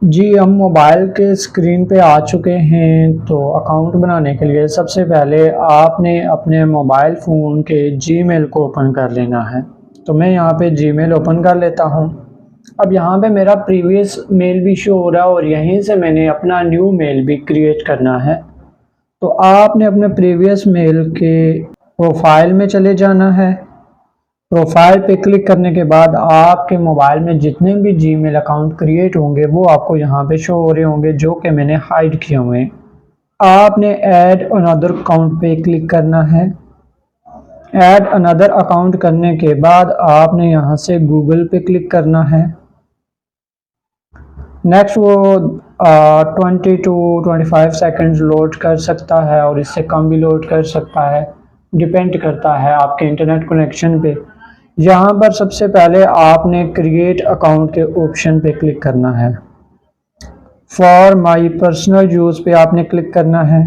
जी, हम मोबाइल के स्क्रीन पे आ चुके हैं। तो अकाउंट बनाने के लिए सबसे पहले आपने अपने मोबाइल फ़ोन के जीमेल को ओपन कर लेना है। तो मैं यहाँ पे जीमेल ओपन कर लेता हूँ। अब यहाँ पे मेरा प्रीवियस मेल भी शो हो रहा है और यहीं से मैंने अपना न्यू मेल भी क्रिएट करना है। तो आपने अपने प्रीवियस मेल के प्रोफाइल में चले जाना है। प्रोफाइल पे क्लिक करने के बाद आपके मोबाइल में जितने भी जीमेल अकाउंट क्रिएट होंगे वो आपको यहाँ पे शो हो रहे होंगे, जो कि मैंने हाइड किए हुए हैं। आपने ऐड अनदर अकाउंट पे क्लिक करना है। ऐड अनदर अकाउंट करने के बाद आपने यहाँ से गूगल पे क्लिक करना है। नेक्स्ट वो 20 to 25 सेकेंड्स लोड कर सकता है और इससे कम भी लोड कर सकता है, डिपेंड करता है आपके इंटरनेट कनेक्शन पे। यहाँ पर सबसे पहले आपने क्रिएट अकाउंट के ऑप्शन पे क्लिक करना है। फॉर माई पर्सनल यूज़ पे आपने क्लिक करना है।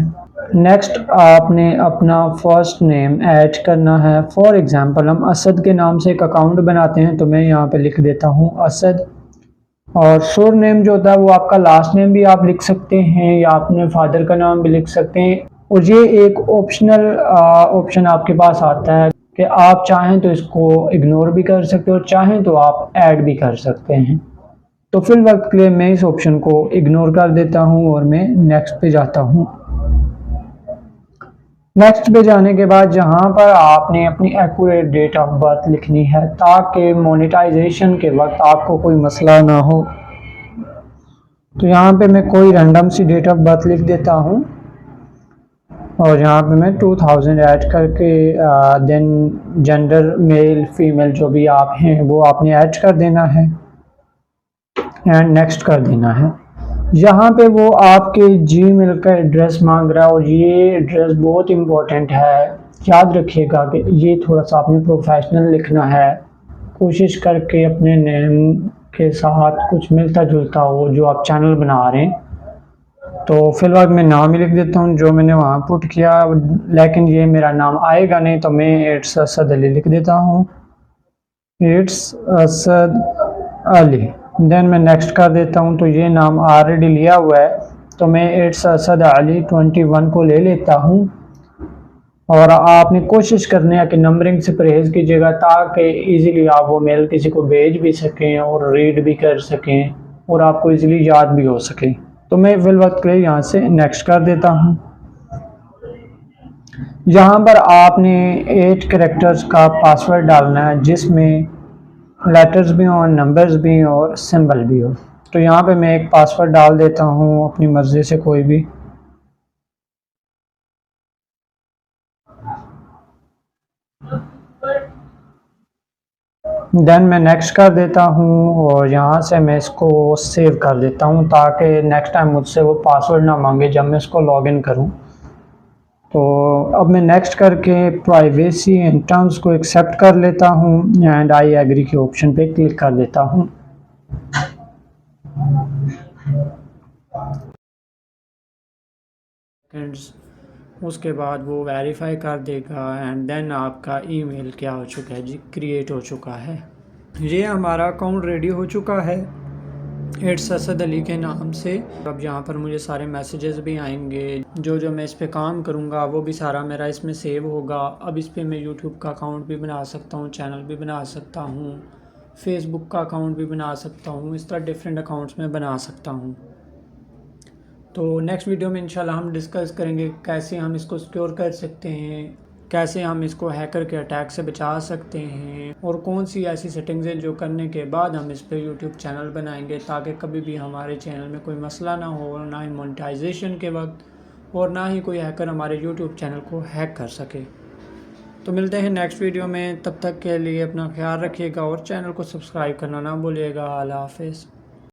नेक्स्ट आपने अपना फर्स्ट नेम ऐड करना है। फॉर एग्ज़ाम्पल हम असद के नाम से एक अकाउंट बनाते हैं, तो मैं यहाँ पे लिख देता हूँ असद। और शुर नेम जो होता है वो आपका लास्ट नेम भी आप लिख सकते हैं या अपने फादर का नाम भी लिख सकते हैं। और ये एक ऑप्शनल ऑप्शन आपके पास आता है कि आप चाहें तो इसको इग्नोर भी कर सकते हो और चाहें तो आप ऐड भी कर सकते हैं। तो फिल वक्त के लिए मैं इस ऑप्शन को इग्नोर कर देता हूँ और मैं नेक्स्ट पे जाता हूँ। नेक्स्ट पे जाने के बाद जहाँ पर आपने अपनी एक्यूरेट डेट ऑफ बर्थ लिखनी है ताकि मोनेटाइजेशन के वक्त आपको कोई मसला ना हो। तो यहाँ पे मैं कोई रैंडम सी डेट ऑफ बर्थ लिख देता हूँ और यहाँ पे मैं 2000 ऐड करके देन जेंडर मेल फीमेल जो भी आप हैं वो आपने ऐड कर देना है एंड नेक्स्ट कर देना है। यहाँ पे वो आपके जीमेल का एड्रेस मांग रहा है और ये एड्रेस बहुत इम्पोर्टेंट है। याद रखिएगा कि ये थोड़ा सा आपने प्रोफेशनल लिखना है। कोशिश करके अपने नेम के साथ कुछ मिलता जुलता हो जो आप चैनल बना रहे हैं। तो फिलहाल मैं नाम ही लिख देता हूँ जो मैंने वहाँ पुट किया, लेकिन ये मेरा नाम आएगा नहीं, तो मैं इट्स असद अली लिख देता हूँ। इट्स असद अली। देन मैं नेक्स्ट कर देता हूँ। तो ये नाम ऑलरेडी लिया हुआ है, तो मैं इट्स असद अली 21 को ले लेता हूँ। और आपने कोशिश करनी है कि नंबरिंग से परहेज़ कीजिएगा ताकि इजीली आप वो मेल किसी को भेज भी सकें और रीड भी कर सकें और आपको इजीली याद भी हो सके। तो मैं फिल वक्त के लिए यहाँ से नेक्स्ट कर देता हूँ। यहाँ पर आपने 8 कैरेक्टर्स का पासवर्ड डालना है जिसमें लेटर्स भी हों, नंबर्स भी हों और सिंबल भी हो। तो यहाँ पे मैं एक पासवर्ड डाल देता हूँ अपनी मर्ज़ी से कोई भी। देन मैं नेक्स्ट कर देता हूँ और यहाँ से मैं इसको सेव कर देता हूँ ताकि नेक्स्ट टाइम मुझसे वो पासवर्ड ना मांगे जब मैं इसको लॉगिन करूँ। तो अब मैं नेक्स्ट करके प्राइवेसी एंड टर्म्स को एक्सेप्ट कर लेता हूँ एंड आई एग्री के ऑप्शन पे क्लिक कर देता हूँ। उसके बाद वो वेरीफाई कर देगा एंड देन आपका ईमेल क्या हो चुका है जी, क्रिएट हो चुका है। ये हमारा अकाउंट रेडी हो चुका है इट्स असद अली के नाम से। अब यहाँ पर मुझे सारे मैसेजेस भी आएंगे, जो मैं इस पे काम करूँगा वो भी सारा मेरा इसमें सेव होगा। अब इस पे मैं यूट्यूब का अकाउंट भी बना सकता हूँ, चैनल भी बना सकता हूँ, फेसबुक का अकाउंट भी बना सकता हूँ, इस तरह डिफरेंट अकाउंट्स में बना सकता हूँ। तो नेक्स्ट वीडियो में इंशाल्लाह हम डिस्कस करेंगे कैसे हम इसको सिक्योर कर सकते हैं, कैसे हम इसको हैकर के अटैक से बचा सकते हैं और कौन सी ऐसी सेटिंग्स हैं जो करने के बाद हम इस पर यूट्यूब चैनल बनाएंगे ताकि कभी भी हमारे चैनल में कोई मसला ना हो, ना ही मोनेटाइजेशन के वक्त और ना ही कोई हैकर हमारे यूट्यूब चैनल को हैक कर सके। तो मिलते हैं नेक्स्ट वीडियो में, तब तक के लिए अपना ख्याल रखिएगा और चैनल को सब्सक्राइब करना ना भूलिएगा। अल्लाह हाफ़िज़।